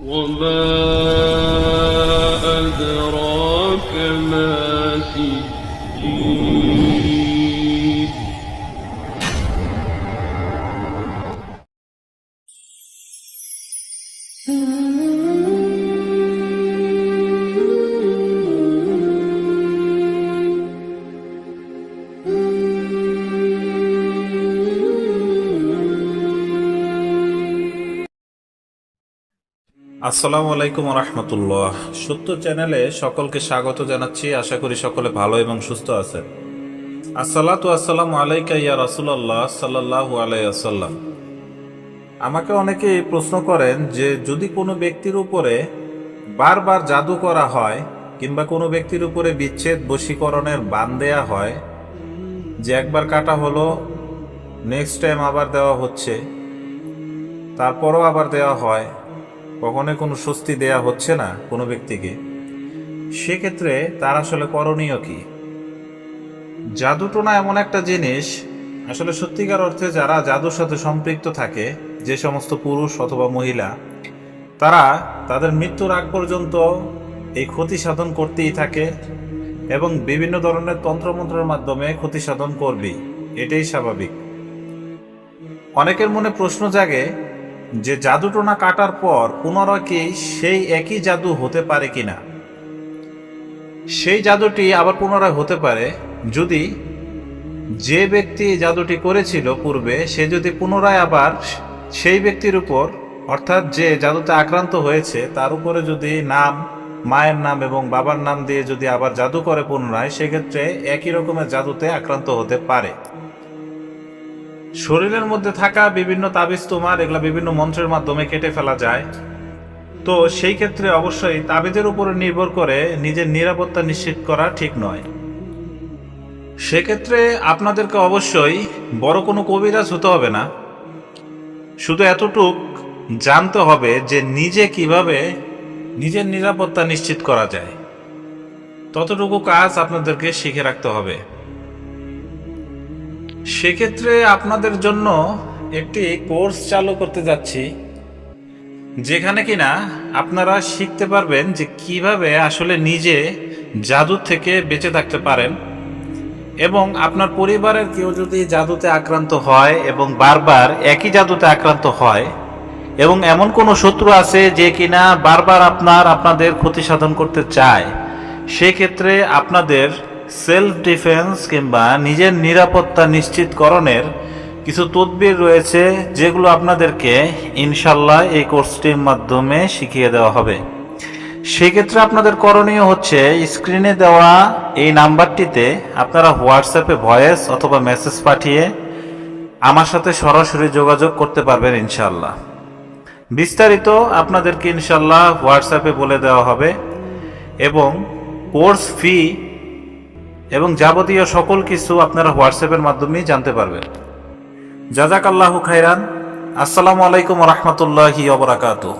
وما أدراك ما سجين আসসালামু আলাইকুম রহমতুল্লাহ। সত্য চ্যানেলে সকলকে স্বাগত জানাচ্ছি। আশা করি সকলে ভালো এবং সুস্থ আছেন। আসসালাতু আসসালামু আলাইকা ইয়া রাসূলুল্লাহ সাল্লাল্লাহু আলাইহি ওয়াসাল্লাম। আমাকে অনেকেই প্রশ্ন করেন যে যদি কোনো ব্যক্তির উপরে বারবার জাদু করা হয় কিংবা কোনো ব্যক্তির উপরে বিচ্ছেদ বশীকরণের বান দেয়া হয়, যে একবার কাটা হলো নেক্সট টাইম আবার দেওয়া হচ্ছে, তারপরও আবার দেওয়া হয়, কখনোই কোনো স্বস্তি দেয়া হচ্ছে না কোনো ব্যক্তিকে, সেক্ষেত্রে তার আসলে করণীয় কি? জাদুটোনা এমন একটা জিনিস, আসলে সত্যিকার অর্থে যারা জাদুর সাথে সম্পৃক্ত থাকে, যে সমস্ত পুরুষ অথবা মহিলা, তারা তাদের মৃত্যুর আগ পর্যন্ত এই ক্ষতি সাধন করতেই থাকে এবং বিভিন্ন ধরনের তন্ত্রমন্ত্রের মাধ্যমে ক্ষতি সাধন করবেই, এটাই স্বাভাবিক। অনেকের মনে প্রশ্ন জাগে যে জাদুটোনা কাটার পর পুনরায় কি সেই একই জাদু হতে পারে কিনা। সেই জাদুটি আবার পুনরায় হতে পারে যদি যে ব্যক্তি জাদুটি করেছিল পূর্বে, সে যদি পুনরায় আবার সেই ব্যক্তির উপর, অর্থাৎ যে জাদুতে আক্রান্ত হয়েছে তার উপরে যদি নাম, মায়ের নাম এবং বাবার নাম দিয়ে যদি আবার জাদু করে পুনরায়, সেক্ষেত্রে একই রকমের জাদুতে আক্রান্ত হতে পারে। শরীরের মধ্যে থাকা বিভিন্ন তাবিজ তোমার এগুলা বিভিন্ন মন্ত্রের মাধ্যমে কেটে ফেলা যায়। তো সেই ক্ষেত্রে অবশ্যই তাবিজের উপরে নির্ভর করে নিজের নিরাপত্তা নিশ্চিত করা ঠিক নয়। সেক্ষেত্রে আপনাদেরকে অবশ্যই বড় কোনো কবিরাজ হতে হবে না, শুধু এতটুক জানতে হবে যে নিজে কিভাবে নিজের নিরাপত্তা নিশ্চিত করা যায়, ততটুকু কাজ আপনাদেরকে শিখে রাখতে হবে। সেক্ষেত্রে আপনাদের জন্য একটি কোর্স চালু করতে যাচ্ছি, যেখানে কিনা আপনারা শিখতে পারবেন যে কিভাবে আসলে নিজে জাদু থেকে বেঁচে থাকতে পারেন, এবং আপনার পরিবারের কেউ যদি জাদুতে আক্রান্ত হয় এবং বারবার একই জাদুতে আক্রান্ত হয়, এবং এমন কোনো শত্রু আছে যে কিনা বারবার আপনাদের ক্ষতি সাধন করতে চায়, সেক্ষেত্রে আপনাদের সেলফ ডিফেন্স কিংবা নিজের নিরাপত্তা নিশ্চিতকরণের কিছু তদবির রয়েছে, যেগুলো আপনাদেরকে ইনশাল্লাহ এই কোর্সটির মাধ্যমে শিখিয়ে দেওয়া হবে। সেক্ষেত্রে আপনাদের করণীয় হচ্ছে স্ক্রিনে দেওয়া এই নাম্বারটিতে আপনারা হোয়াটসঅ্যাপে ভয়েস অথবা মেসেজ পাঠিয়ে আমার সাথে সরাসরি যোগাযোগ করতে পারবেন ইনশাল্লাহ। বিস্তারিত আপনাদেরকে ইনশাল্লাহ হোয়াটসঅ্যাপে বলে দেওয়া হবে, এবং কোর্স ফি এবং যাবতীয় সকল কিছু আপনারা হোয়াটসঅ্যাপের মাধ্যমেই জানতে পারবেন। জাযাকাল্লাহু খাইরান। আসসালামু আলাইকুম ওয়া রাহমাতুল্লাহি ওয়া বারাকাতুহু।